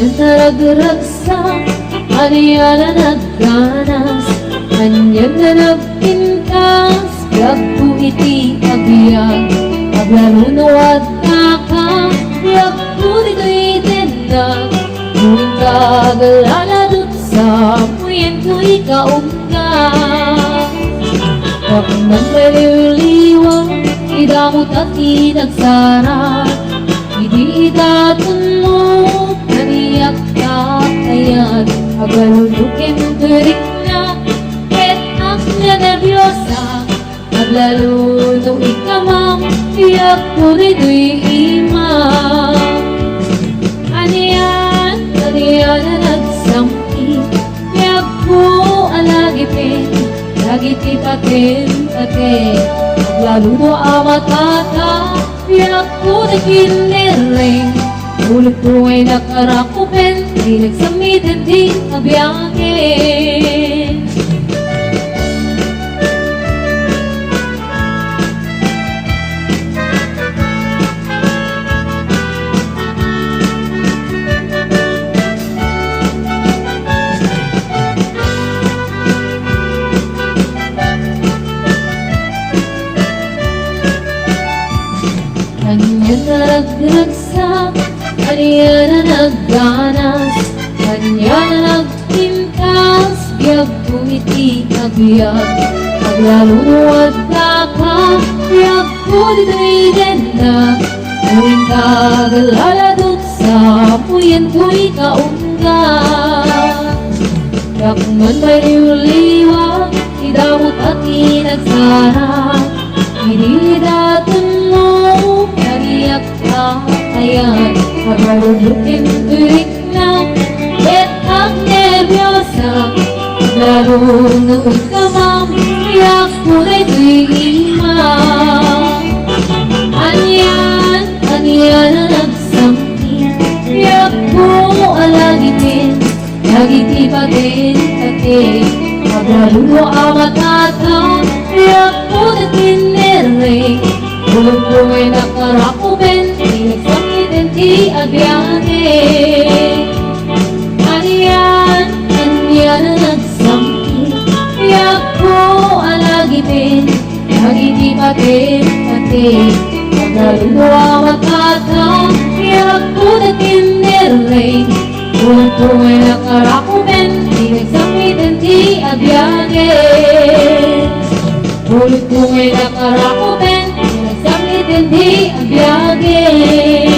Naragdaragsa, Ariana nagganas, Kanyang na nagpintas, Gagpo iti agiyag, Aglaruno at kaka, Gagpo dito'y tindag, Muling kagalalad sa puyen ko'y kaungga. Kapag baliw-liwang, idamot at inagsara, Idi idatun mo, naniyak ka kayag, Agalulukin turik na, ket ang niya nervyosa, Aglaluno ikamam, tiyak ko rito'y imam. Aniyan na nagsampi, tiyak ko alagipin, Lagiti patin-patin, Aglaluno amatata, tiyak ko na kinering, Ulit ko ay nakarakupin, Di nagsamitin di kabiyangin. Kanya naragdaragsa, Ariana nagganas, Kanya na nagpintas, Biyag kumiti agiyag, Aglaluno at kaka, Biyag ko dito'y dendag, Muling kagalalad sa puyen ko'y kaungga. Dakman baliw-liwang, idamot at inagsara, Inidatun mo, nariyak ka ayan, Aglalunukin turik na, ket ang nervyosa, Aglaluno ikamam, tiyak ko rito'y imam. Anyan na nagsampi, tiyak ko alagipin, Lagiti patin-patin, Aglaluno amatata, tiyak ko na tinering, Ulog ko ay nakarakupin, Di nagsakitin di abiyangin. Aniyan na nagsampi, tiyak ko alagipin, Lagiti patin-patin, Aglaluno amatata, tiyak ko na tinering, Ulog ko ay nakarakupin, Di nagsakitin di abiyangin. Ulit ko ay nakarakupin, Di nagsakitin di abiyagin.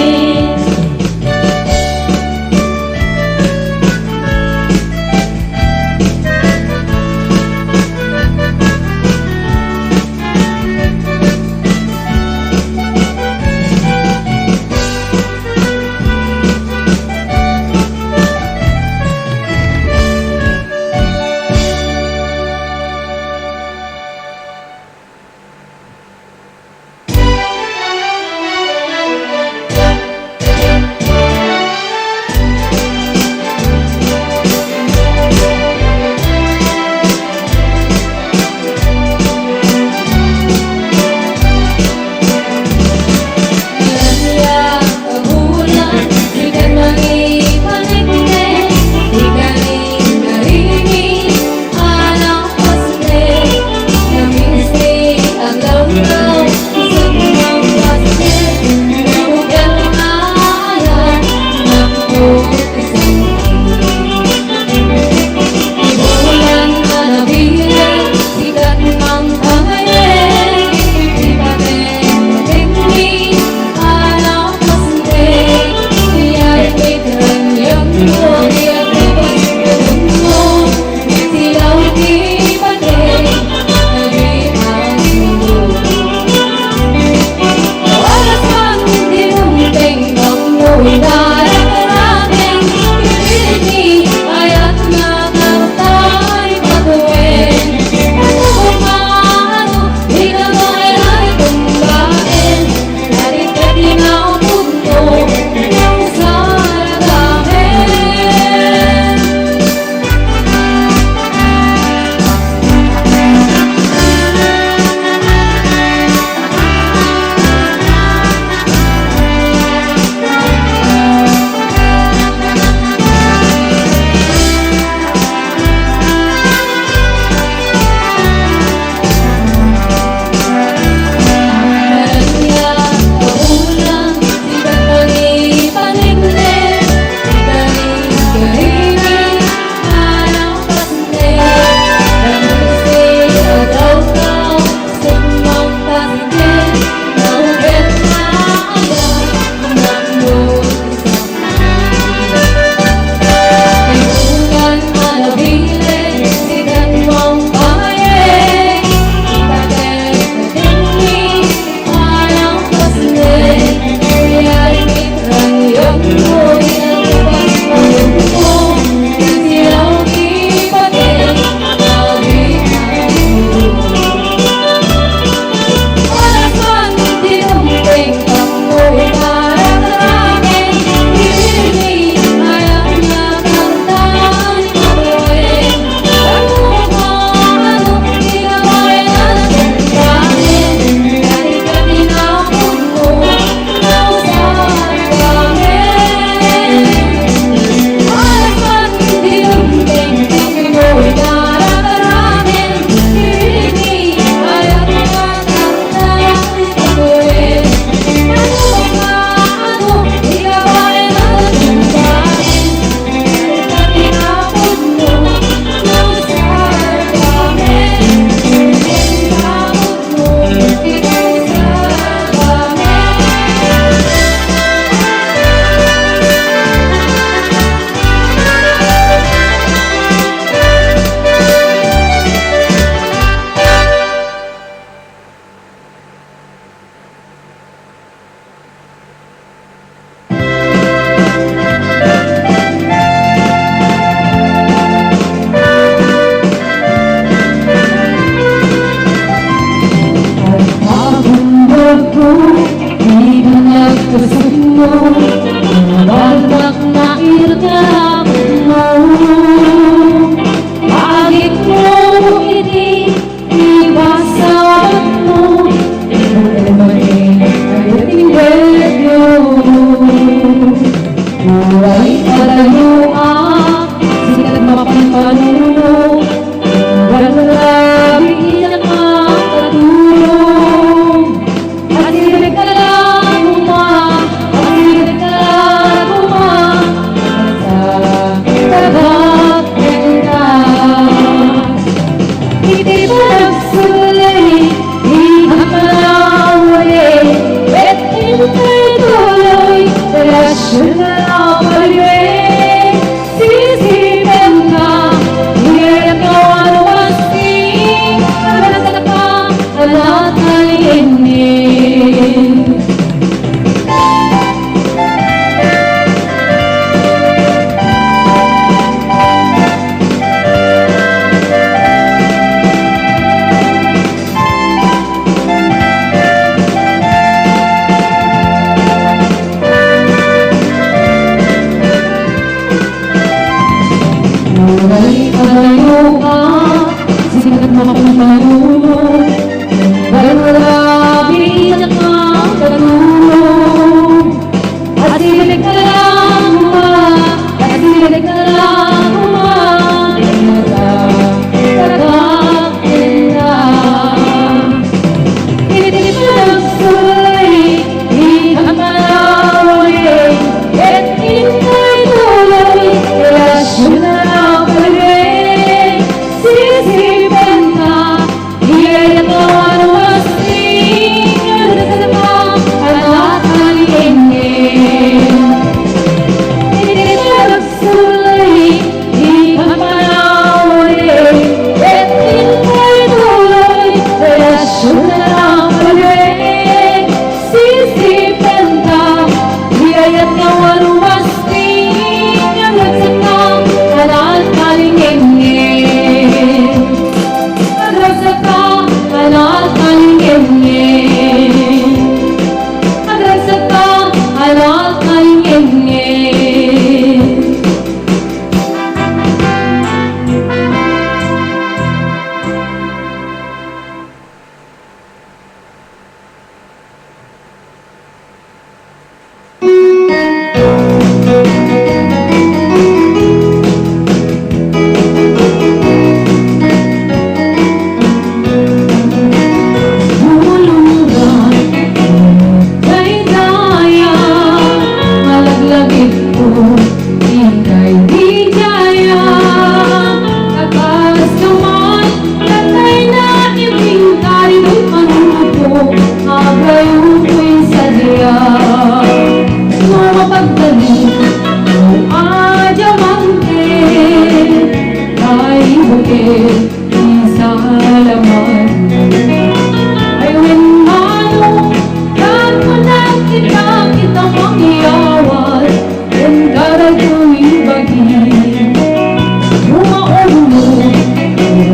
palayo sikat mapampanuno, walang iyak makatulong. Asirik ka lang asirik ka lang sa tagat ganda. Hindi ba nagsulay, di ka palawali, at hintay tuloy, relasyon na paliwin. Sisipin ka, iyak ka walang-wasing, karasa ka, alat alinin. Walay palayo sikat mapampanuno, walang iyak makatulong. Asirik ka lang asirik ka lang sa tagat ganda. Hindi pa nagsulay, di ka palawali, at hintay tuloy, relasyon na paliwin. Sisipin ka, iyak ka walang-wasing, karasa ka, alat alinin. Hindi pa nagsulay, di ka palawali, at hintay tuloy, relasyon na paliwin. Sisipin ka, iyak ka walang-wasing, karasa ka, alat alinin. Karasa ka, alat alinin. Karasa ka, alat alinin. Bulungan, kay daya, malaglagit ko, ika'y di daya. Katas naman, katay na ibig kahit manuto, agayon ko'y sadya. Mapagdali, adyamante, kay bukit, isa laman. Ayun manong, yan mo na kita mangyawat, yan karago'y bagi. Lumaulo,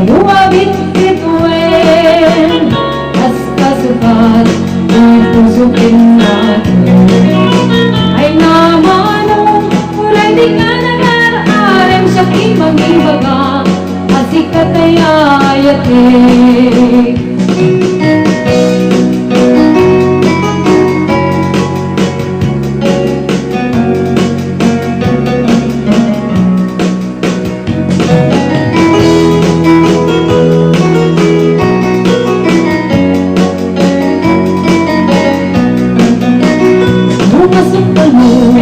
lumabit bituin, as kasukat, pusukin natin. Ay namanong, kulay di ka nag-aarem siya kimag-ibaga, asikat ay ayatik. Pumasok ka mo,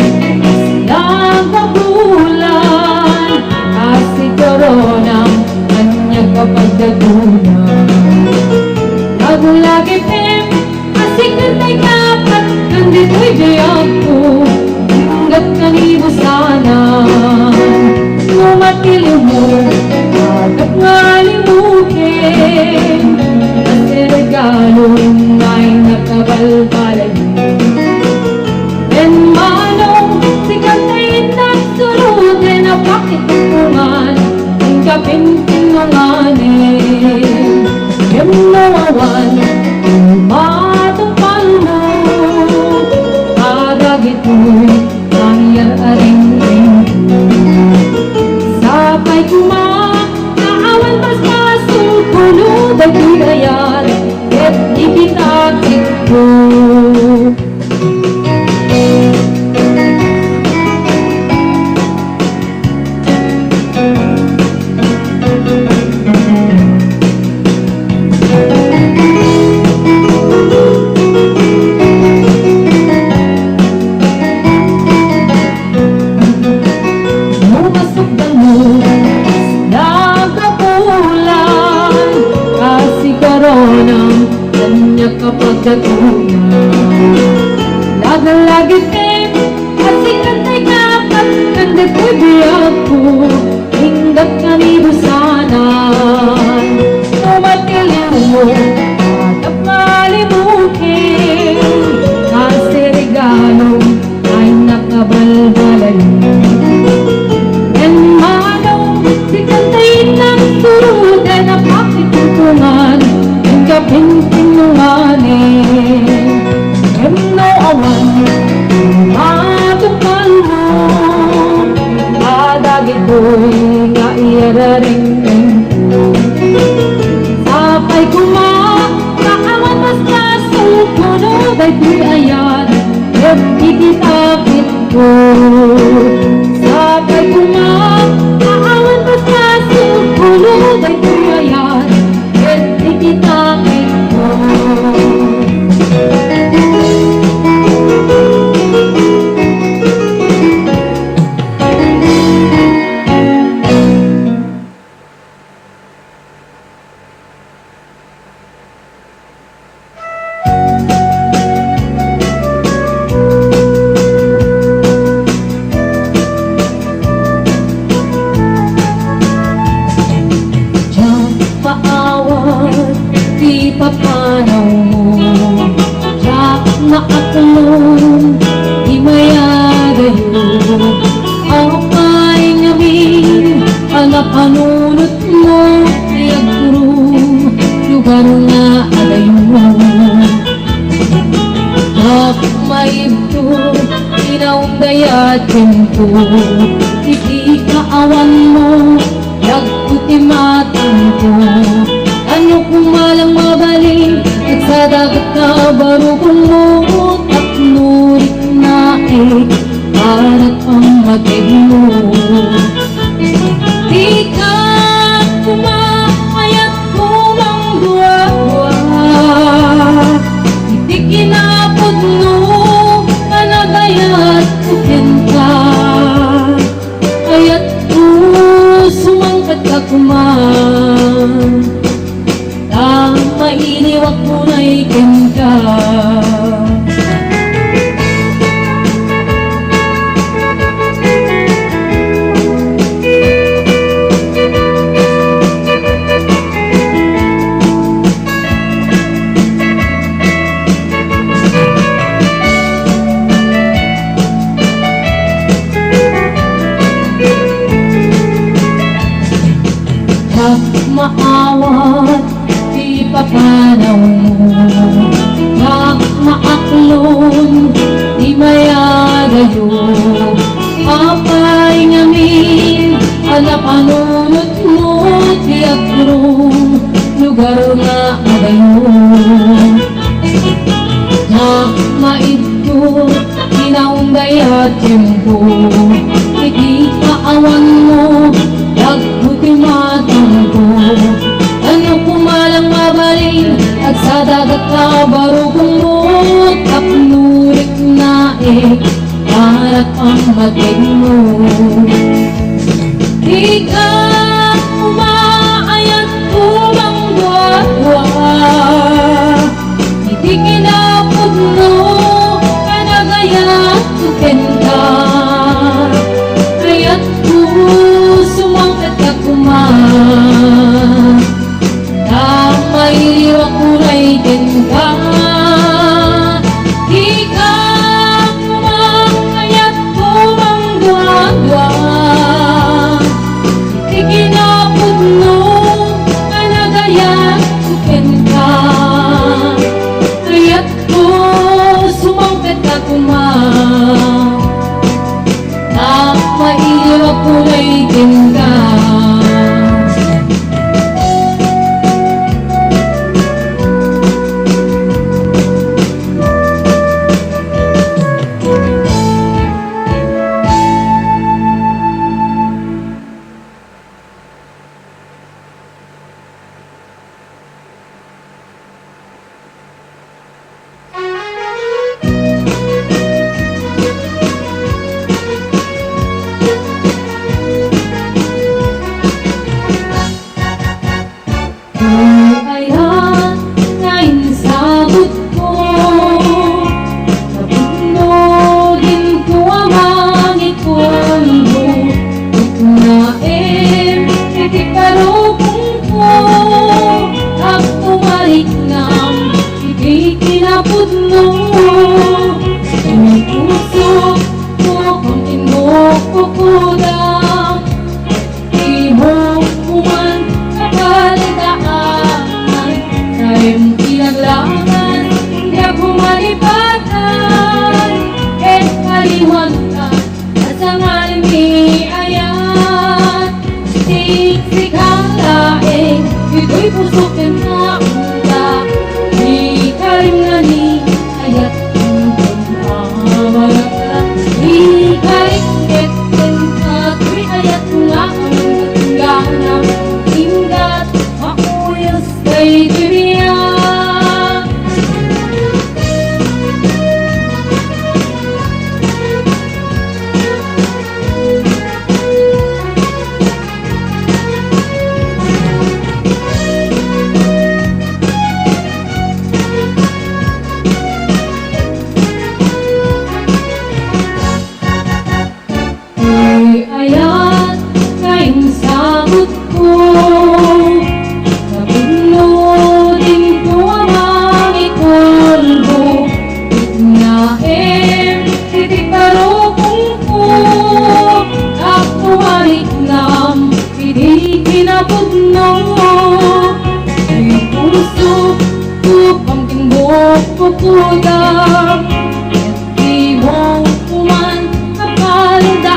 silang magulan, kasi koronang kanyang kapagdagunan. dagunan. Lagi-lagi kayo kasi kantay kapat kanda ko'y biyag ko hinggat kami busanan. Tumatiliw mo at malimukin kasi regalo ay nakabalbalayin. And manong si kantay ng surudan na pakitutungan ang kapintinunganin. And no awan matukan mo adagit ko'y nga iararing sapay kuma nakawan mas nasukunod ay tuyayan at ikitakit ko sapay kuma nakawan mas nasukunod ay tuyayan at ikitakit ko. Papanaw mo Jack maaklon di mayagayo apay ngamin ang panunot mo ayagurong lugar nga adayo Jack maibto inaong dayatin ko hindi kaawan mo nagputi matang ko ano kung malang mabalik at sa dagat na barukong mo at nurik na para't ang magig mo. Di ka kumakayat kumang duwa-duwa hindi kinapod mo kanagayat kukin ka kaya't sumangkat ka kumang mailiwag mo na ikin ka. Pag maawat papanaw mo Pag maaklon di mayagayo apay ngamin ala panunot mo tiyakrong lugar nga adayo Pag maidto inaong dayatin ko hindi kaawan mo dagbuti matang ko ano kumalang mabaling at sa dagat na barukong mo kapnurik na para pang magig mo di ka umaayat kumang duwa-duwa hindi kinapod mo kanagayat tukin ka kaya't sumangkat ka kumang mailiwag mo na ikin ka di ka kumakayat kumang duwa-duwa di kinapod mo kanagayat tukin ka kaya't sumangkat ka kumang mailiwag mo na ikin ka. Ayan, ngayon sabot ko Siksikalaing ito'y pusok ng kaunda. Di ka rin ngani kaya't hanggang amalat. Di ka rin getin kato'y kaya't nga ang katingganang ingat makuyos kay dunia. Ayan, kayong sagot ko. Napunodin ko ang ikolbo. Itnaim, titiparokong ko. Ako ay nam, hindi kinapugno. Ay puso ko pang timbok ko kudang. Di mo kuman kapaldaan.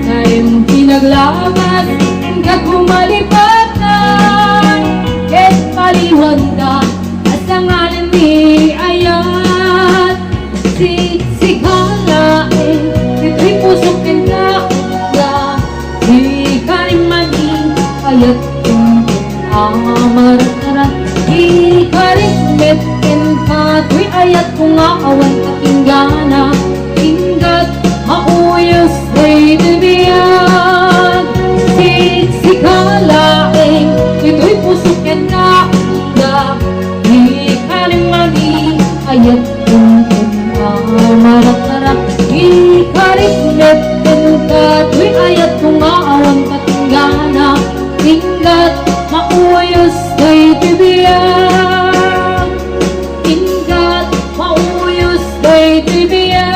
Kayong pinaglaban hanggang humalipatan. Ket paliwanda at ang ngalan ni Ayat. Siksikalain ito'y pusok ng kaunda. Di ka rin mani kaya't yung amarat-arat. Di ka rin metin kato'y ayat kung aawan katinggana. Ingat mauyos ay bibiyag. Siksikalaing ito'y pusok ng kaunda. Di ka rin mani kaya't yung amarat-arat. Di ka rin metin kato'y ayat kung aawan katinggana. Ingat mauyos ay bibiyag. Ingat mauyos ay bibiyag.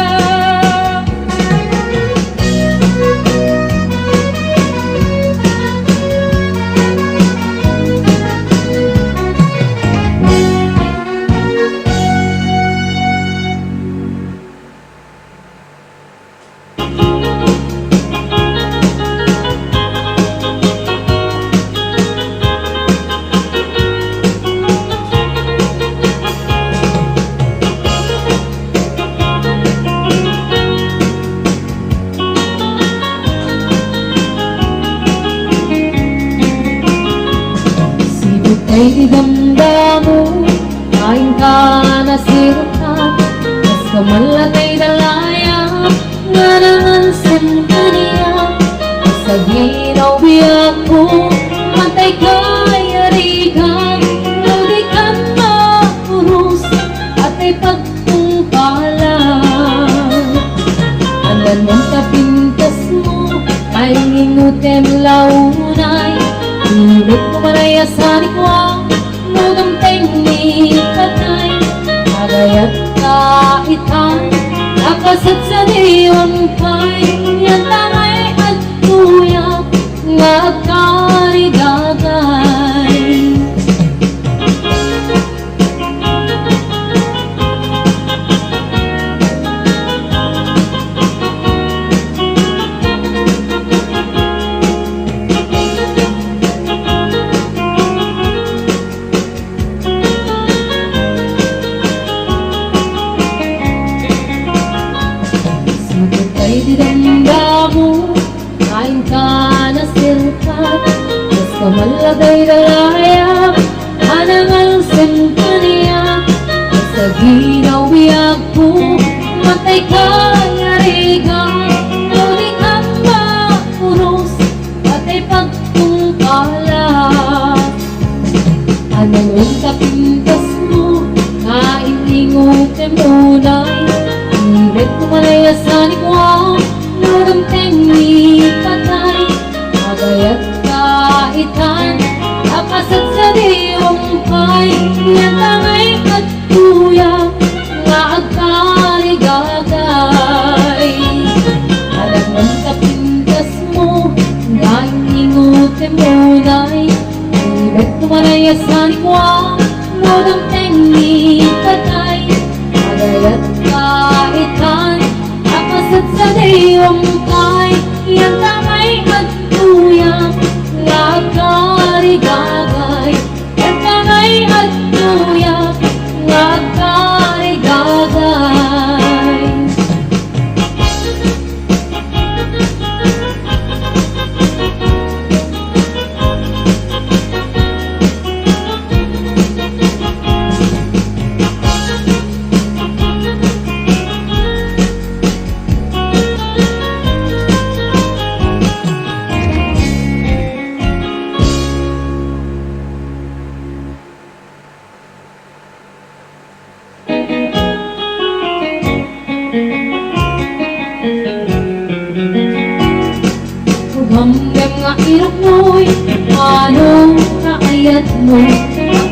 Ay idamdamu, kain ka na sirutan. Mas kamalat ay dalaya, nga nangansin ka niya. Sa ginaw biyak ko, matay ka'y arigan. Di ka mapuros at ay pagtungpalan. Andan mong kapintas mo, ay ngingutem launay. Ibig mo manayasan ko ang mudang tingin katay. Agayat kaitan, nakasat sa diwan kay. Yan tangay at tuyak, nga karigagay. Dinamdamu, kain ka na sirkat. Mas kamalagay dalaya, anangal sempaniya. Sa ginaw biyak ko, matay ka ngarigan. Di ka mapuros at ay pagtungkalan. Anangal kapintas mo, kain-ingutin munay. Ibig ko manayasan ko ang mudang tingin katay. Agayat kaitan, nakasat sa diwang kay. Yan tangay at tuyak, nga agkarigagay. Alam ng kapintas mo, nga ingutin munay. Ibig ko manayasan ko ang mudang tingin katay. Agayat kaitan, nakasat sa diwang kay. Yan tangay at tuyak, kayat mo.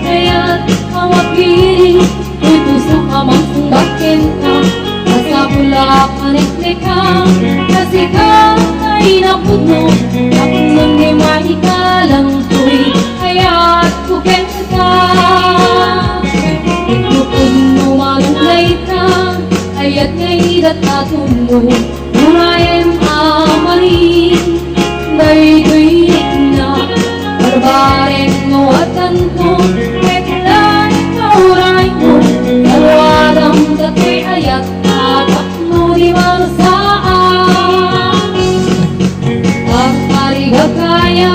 Kaya't mawagiri, may puso ka mang sumbakin ka. Basta pula paniklik ka, kasi ka ay napuno. Tapos nang di maikalang ko'y kaya't kukin ka. Ikupin mo malulay ka, kaya't ngayon at natulo. Murayan amarin, day'y na barbarin mo at tanto. Kailan mauray mo, dalwadang dato'y ayat at mo di marasaan. Ang arigagaya,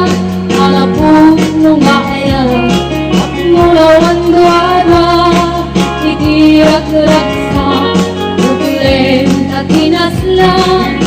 alapun nung kaya, at mulawan duwada, itirak-raksa, tutulim at tinaslan.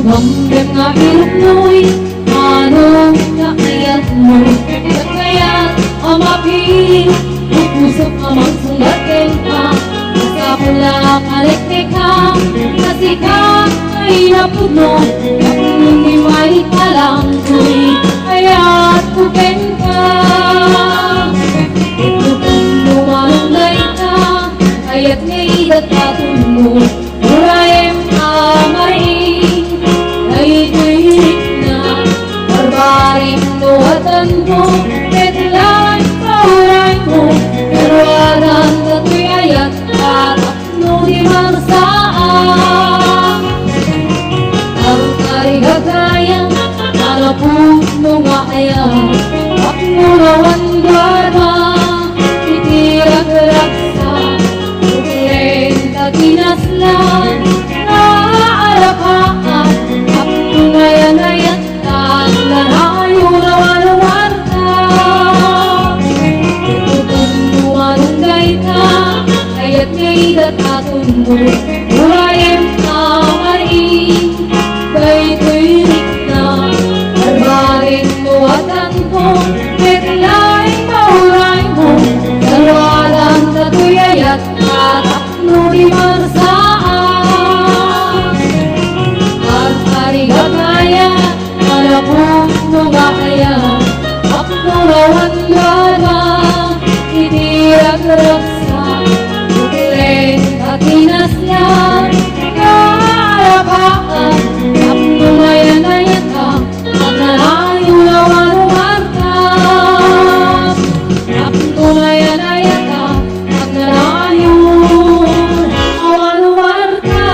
Hanggang nga ilog mo'y anong kakayat mo. Kaya't ang mapiling, pupuso ka mang sunggatin ka. Basta pula kaliklik ka, kasi ka ay napuno. At hindi may palang ko'y kaya't kukin ka. Ikupin mo malunday ka, kaya't ngayon at katuno. Murayem amarin, day'y na barbarin mo at tanto. Kailan mauray mo, dalwadang dato'y ayat at apno di marasaan. Ang karigagaya, alapuno nga kaya, apno rawan dwada, itirak-raksa, tutulen ka tinaslan. Naarapaan, apno ngayan-ngayan, ang lanayo rawan-rawan ka. Itutunan mo malunggay ka, kaya't ngayon at aton mo. Murayem amarin, day'y na barbarin mo at tanto. Kailan mauray mo, dalwadang dato'y ayat at apno di marasaan. Ang arigagaya, alapuno nga kaya, apno rawan dwada, itirak-raksa, tutulen ka tinaslan. Naarapaan, apno ngayan-ngayan ka, at nalayo rawan-rawan ka. Apno ngayan-ngayan ka, at nalayo rawan-rawan ka.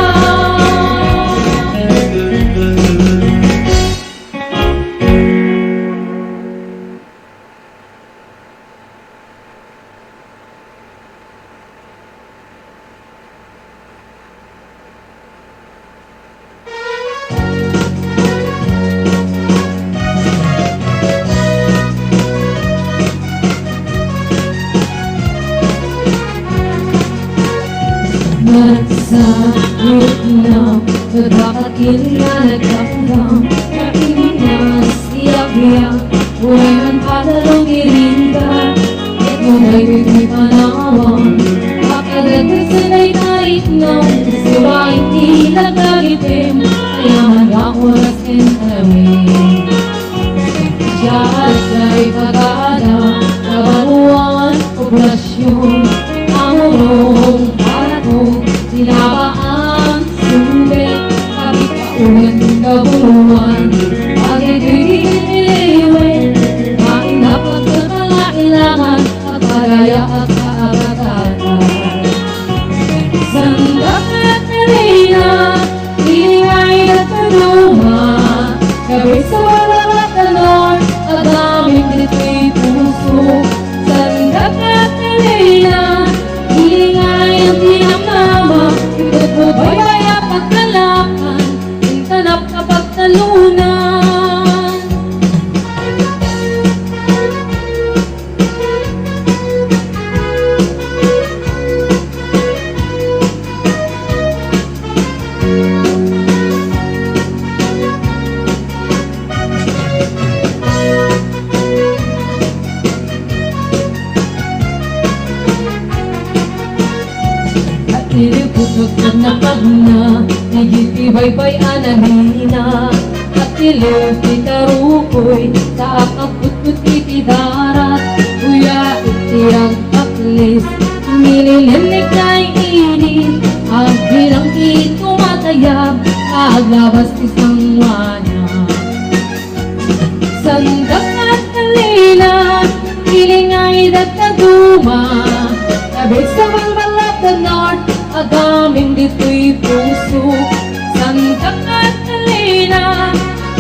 Nagsakit na, nagkakakil na nagkakudang, kakinas, iyak-iyak, buhay ng padalong irinda. Ito na'y bigay panawang, kakagagay sanay kahit na sila hindi nagkagitim, kaya mag-akuras kintamin. Diyas ay pag-aada, kabaluan, operasyon, amorong parato, sinabaan, sumbit, kabikaunan, kabuluan, pag-ibigin-iliwin, kain dapat sa kalailangan, at paraya at kaabagatan. Sandak at narina, ingay at pagluha, kabit sa walang at alon, at aming dito'y puso. Sandak at narina, ingay ang tinamama, ikot mo ba'y ay apagkalakan, intanap kapag talunan. Sugod na pagna, nagitibay-bay anarina. At ilaw titarukoy, sa akaput-put itidarat. Kuya itiyag paklis, nililinig na init. Ang bilang itumatayag, kaglabas isang wana. Sandak at kalina, ilingay dagdaguma. Kabit sa balbalat na north, agaming dito'y puso. Sandak at kalina,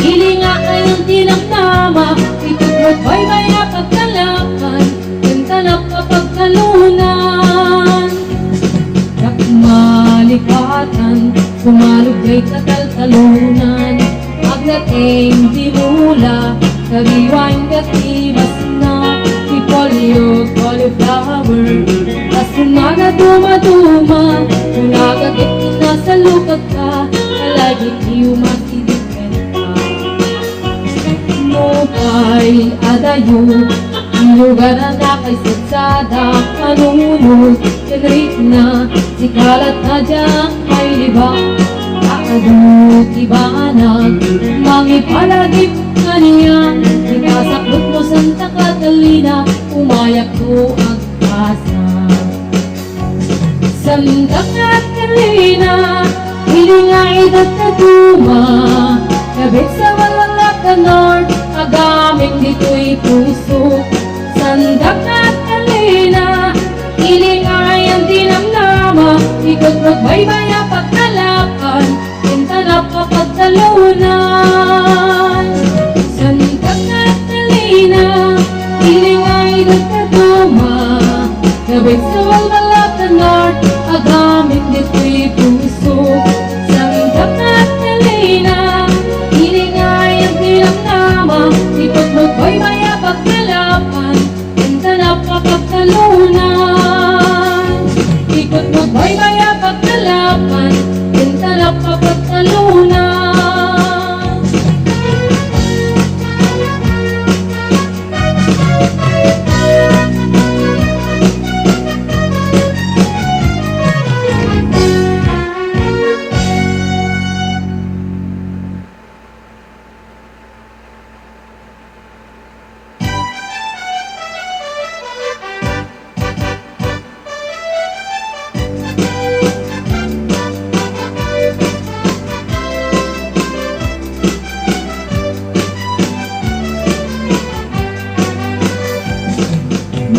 ilingay ang tinamtama. Ito't magbaybay na pagkalakan, gantanap kapag kalunan. Malikatan, sumalugay kataltalunan. Agdating di mula, kariwang katibas na. Ipolyo, cauliflower, asunaga dumaduma. Unagagit na sa lukat ka, kalagit iyo masidikan ka. Nukay adayo, lugar na nakaisasada. Kanunod, kinrit na, sikalat na diyang may libang. Kaadut ibanag, mangipalagip ka niya. Ikasaklot mo Santa Catalina, umayak ko ang kasa. Santa Catalina, hilingay dagdaguma. Kabit sa walalak na north, agaming dito'y puso. Santa Catalina, ilingay ang dinamnama. Ikot magbaybay na pagkalakan, kintanap kapag talunan. Santa Catalina, ilingay dagdaguma. Kabit sa walbalat na north, agaming dito'y puso. Santa Catalina, ilingay ang dinamnama. Ikot magbaybay na pagkalakan, kintanap kapag talunan. Ikot magbaybay na pagkalakan, kintanap kapag talunan.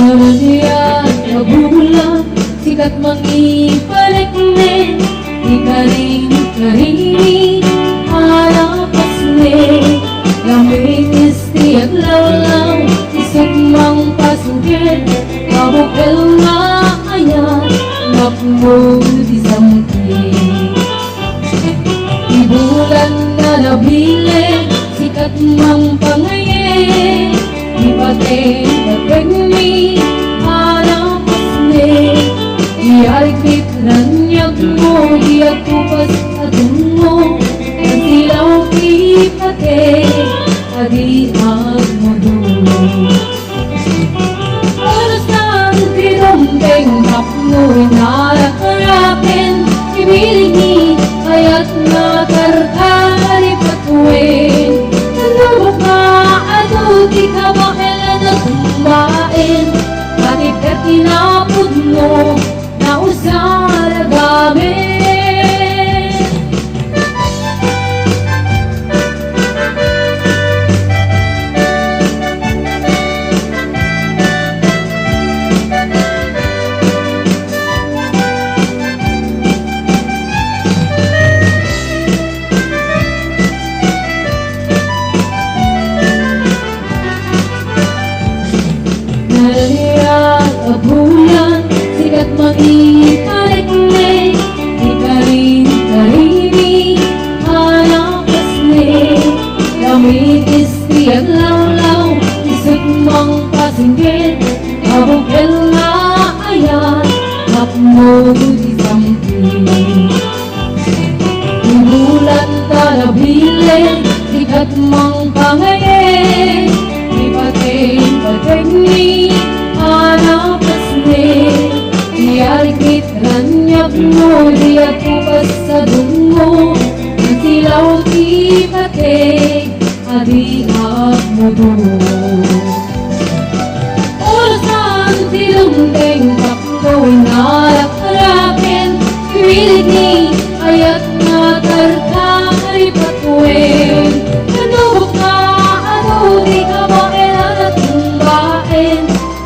Manunia kabulan, sikat mangipalikne. Di karing-karini, harapas ne. Lamig isti at lawlaw, isok mang pasugin. Kabukal na ayan, napmo di samkin. Ibulan na nabili, sikat mang pangayin. Ipateng kapagmi, harapas ne. Iarikit ranyag mo, di ako pas atungo. Kasilaw ipate, adiag mo doon. Oras na tinumpeng hapno'y narakarapin. Ibiligi, kaya't nakarkari patuwin. Nandubok ka, ano di ka ba kailan na tumbain? Bakit ka tinapod mo, na usara gamit? Nalirang abulan, sikat mag-ipalikne. Di karing-karini, hanapas ne. Lamig isti at lawlaw, isip mang pasinggit. Kabukil na ayan, hapmo di samkin. Ibulan na nabili, sikat mang pangayin. Ipateng-pateng ni hanapas ne. Iarikit ranyag mo di ako basta dungo ang silaw di patig adiak mo doon orasan silundeng taklo'y narak-rakin pilit ni ayat nga tarkari patuwin kanubok na ano di ka makailan at tumbain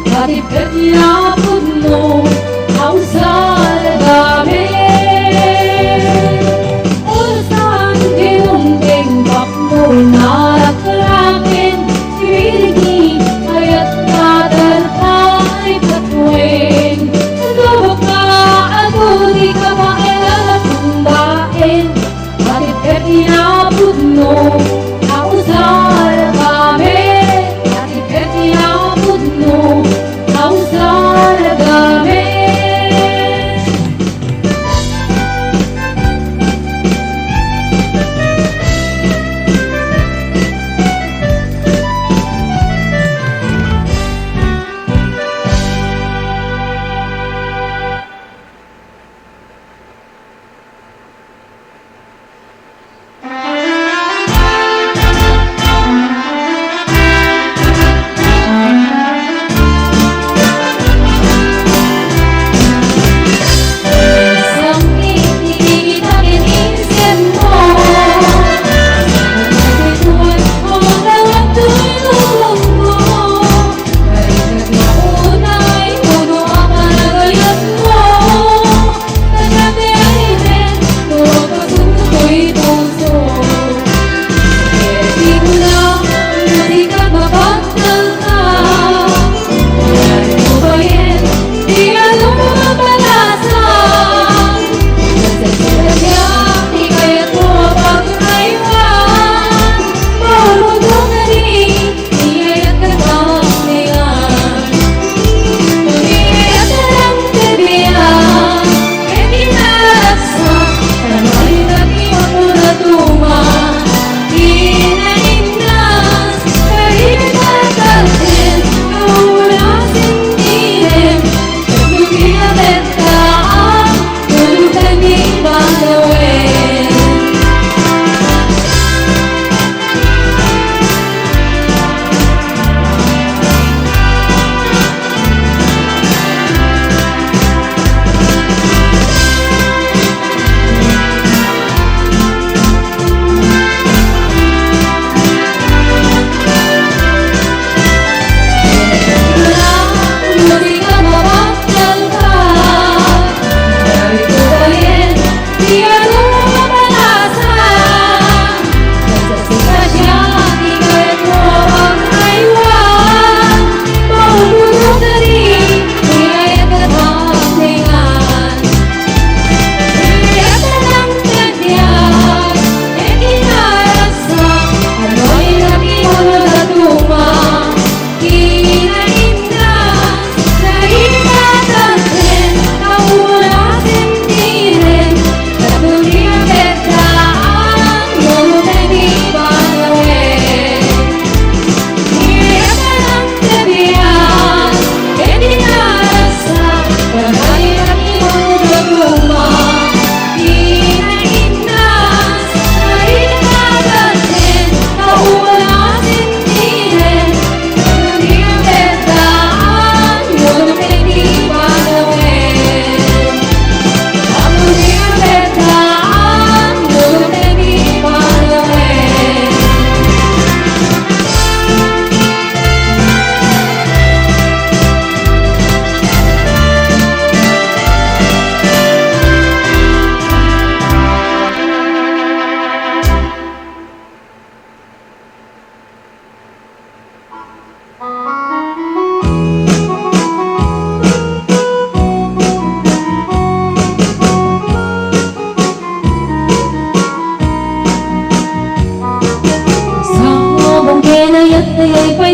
katipet niya mo ang salagamin orasan silundeng taklo'y narak-rakin pilit ni ayat nga tarkari patuwin kanubok na ano di ka makailan at tumbain katipet niya mo ang salagamin katipet niya mo ang salagamin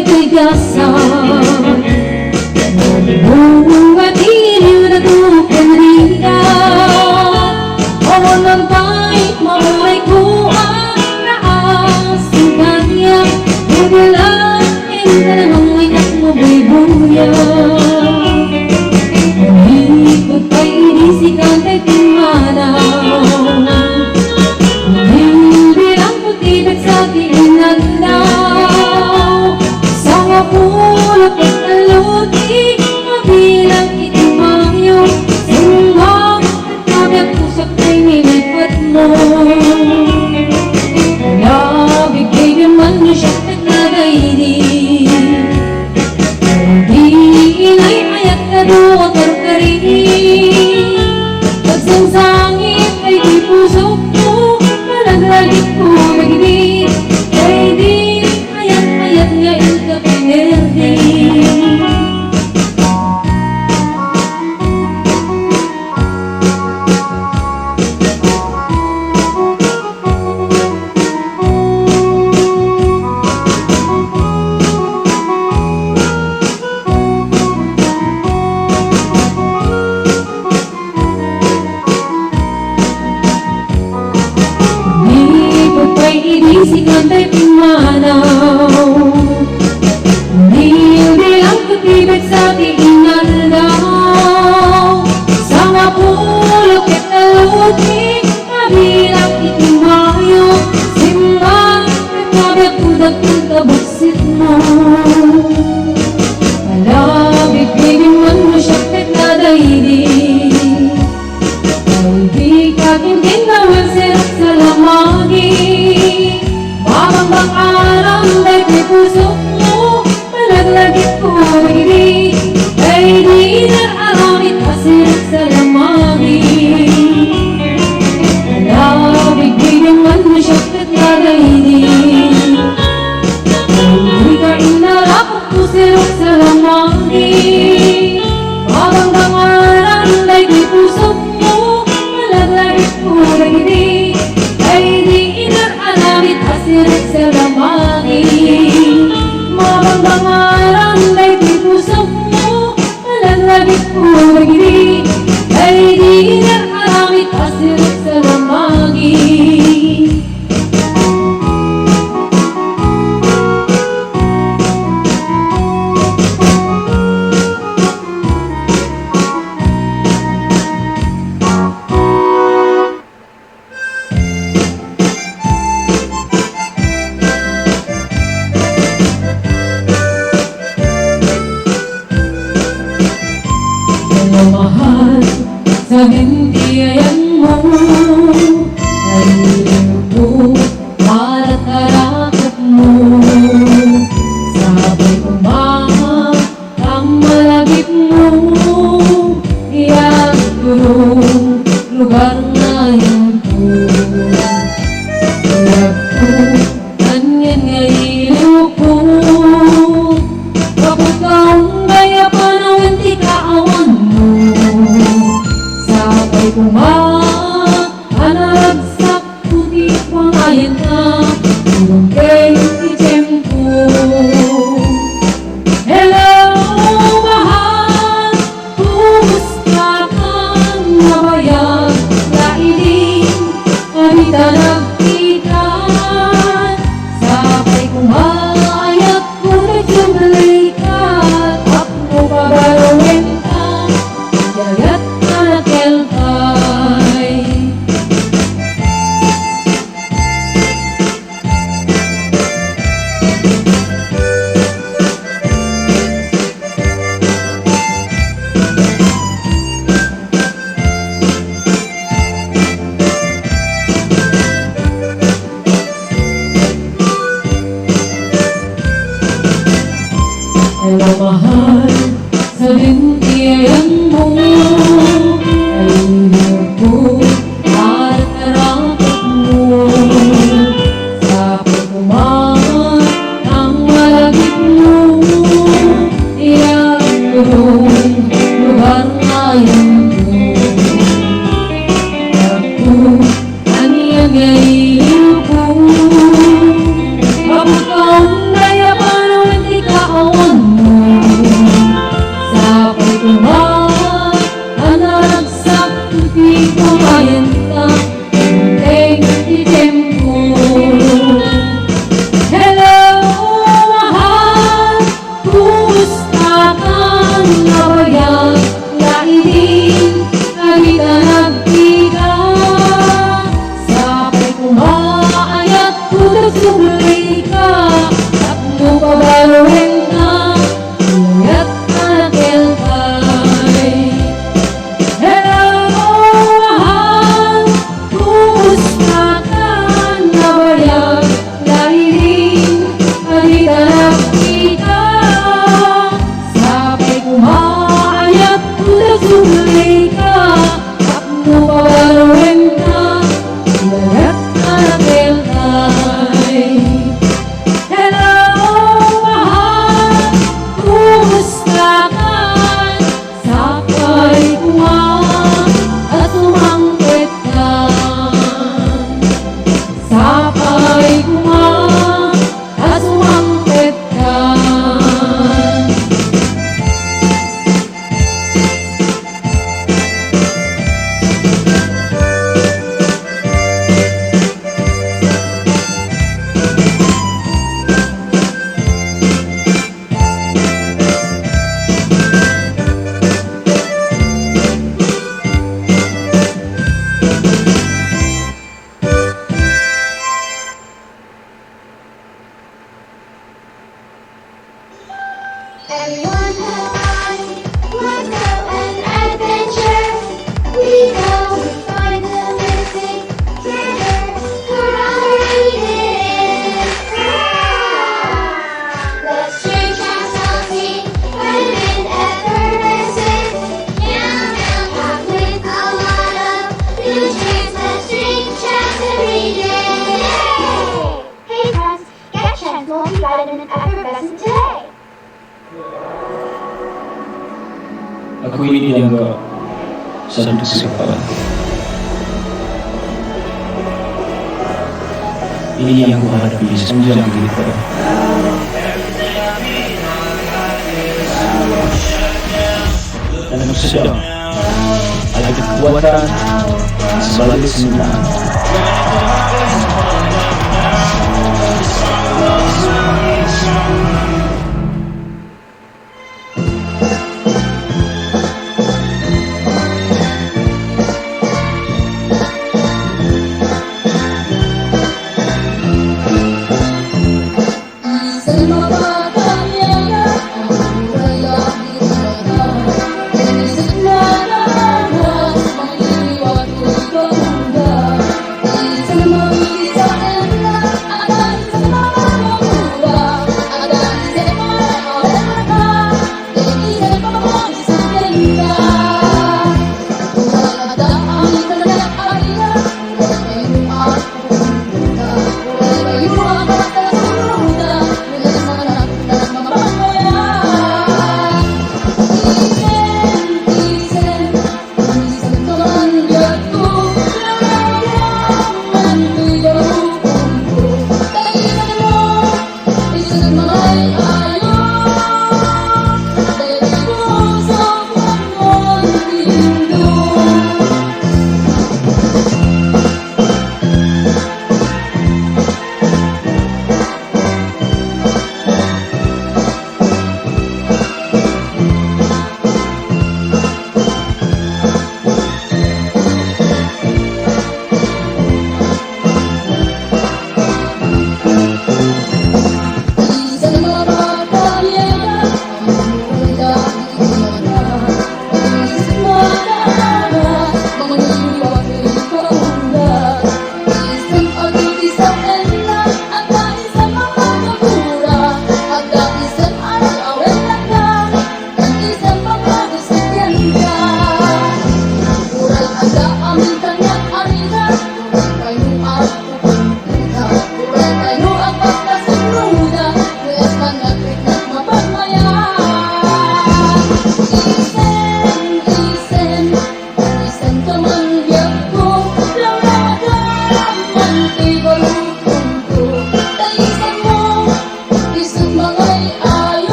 ay tigasan Buong matiliw na tukanrika Awang ang pahit mamay ko ang naas Ang kanya Bubulain ka namang inak mo bubuya Umikot pa'y inisik ang tagtima lagi ko nagibig. Ay di, hayat ngayon ka pinerde. Iisip ang tayo pumanaw. Hindi lang katibig sa tiingal daw. Sa mapulok at naluti, kabilang itimayo. Simbang nagkabit udag ng kabuksit mo. Malabig bibingwan mo siya kahit nadaigig. Hindi ka kintintawan sirap sa lamagi. Babang alam dahil may puso mo, malaglagit ko nagibig. Ay di nararamit pasirat sa lamagi. Malabig bibingwan mo siya kahit nadaigig. Hindi ka inarapot ko sirap sa lamagi. Babang alam dahil may puso mo, malaglagit ko nagibig. Ay di inararamit pasirat sa lamagi. Mabang alam dahil di puso mo, malaglagit ko nagibig. Ay di inararamit pasirat sa lamagi. Mahal sa hintiyan mo, aliw ko para tarakot mo. Sabay umahal ang malagip mo, iyang turong lugar na ito. Iyak ko, kanyan ngayon ko, kapag kaong gaya pa na winti kaawan mo. Sabay kumahanagsak puti pangayin na tulong kay Titempo. Hello, mahal, kumusta ka na bayan? Lailing, kanita nagtitan. Sabay kumayat ko nagsumbalik ka. Ako pabarawin ka, yagat ka na kelkay. Hello, mahal, sa hintiyan mo, aliw ko para tarakot mo. Sabay kumahan ang malagip mo, iyang turong lugar ngayon ko. Ako, kaniyang ngayon ko, kapag kaong gaya pa na hindi kaawan mo. Sabay kumahanagsak puti pangayin ka, tulong kay Titempo. Hello, mahal, kumusta ka na bayan? Lailing, kanita nagtigan. Sabay kumaayat ko nagsumbalik ka. Takbo pabarawin ka, yagat ka na kelkay. Hello, mahal, kumusta ka na bayan? Lailing, kanita nagtigan. Sabay kumaayat ko nagsumbalik ka. Takbo pabarawin ka, yagat ka na kelkay. an effervescent today. Aku ini dianggap satu kesempatan. Ini yang kuhadapi sepanjang kita. Dan aku sedang ada kekuatan sebagai sembilan.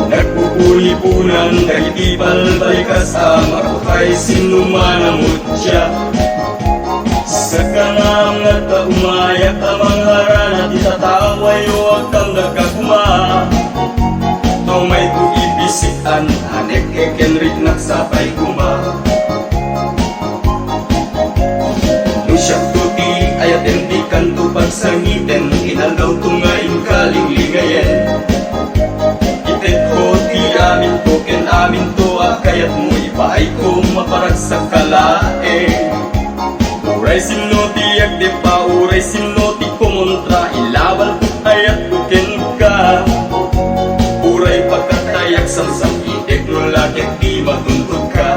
Nagpupuli-punan kay tipal balikas ako kay sinuman ang mutya. Sa kanang at umayak amang harana di tataway huwag kang nagkaguma. Ito may tuipisian anek ekenrik nagsapay kuma. Nusyak tuti ayat enti kanto pagsangiten inaldaw tungayin kalinglingayen. Amin to ken amin to kayat mo ipaay ko maparag sa kalae. Uray sinoti ag di pa uray sinoti kumontra ilawal ko ayat ko ken ka. Uray pagkatayak samsam itek no laki di matuntog ka.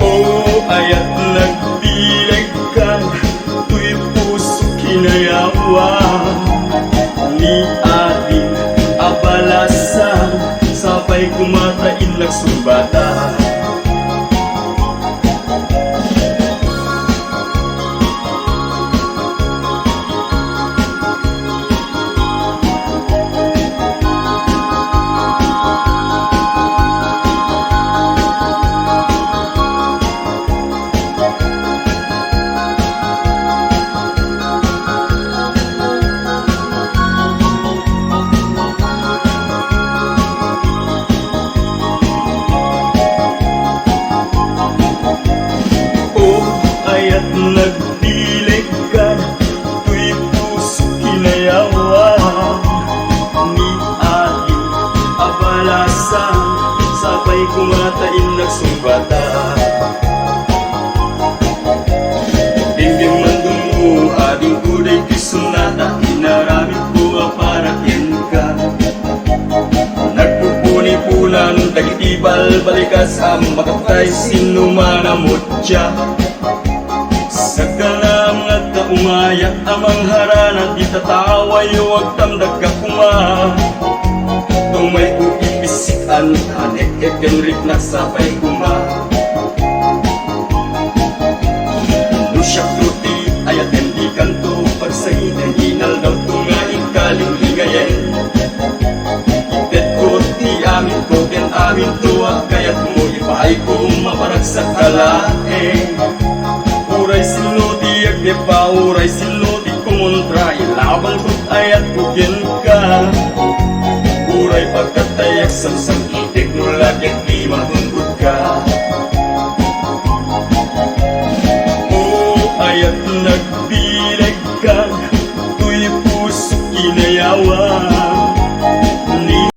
Oh ayat nagdilag ka tuy puso kinayawa. Ni ating abalasan sapay kumatain nagsumbata. At nagdilig ka, tuy puso kinayawan. Ni ating abalasan sabay kumatain nagsumbata. Dingging mandong mo ading kuday kisunata, inaramit ko para ka. Nagpupuni-punan dagitibal balikas ang makaptay sinumanamot siya. Sagalam nga ta umayak amang harana di tataway huwag tamdag ka kuma. Tumay ko ipisikan tanek ekenrik nagsapay kuma. Nusyak ruti ayat hindi kanto pagsayin hinal daw tungaing kaling ligayen. Itet ko ti amin ko ken amin tuwa kayat mo ipaay ko maparag sa kalaeng. Uray siloti agde pa uray siloti kumontra ilabang kut ayat kugin ka. Uray pagkatayak samsang itik nulagyan lima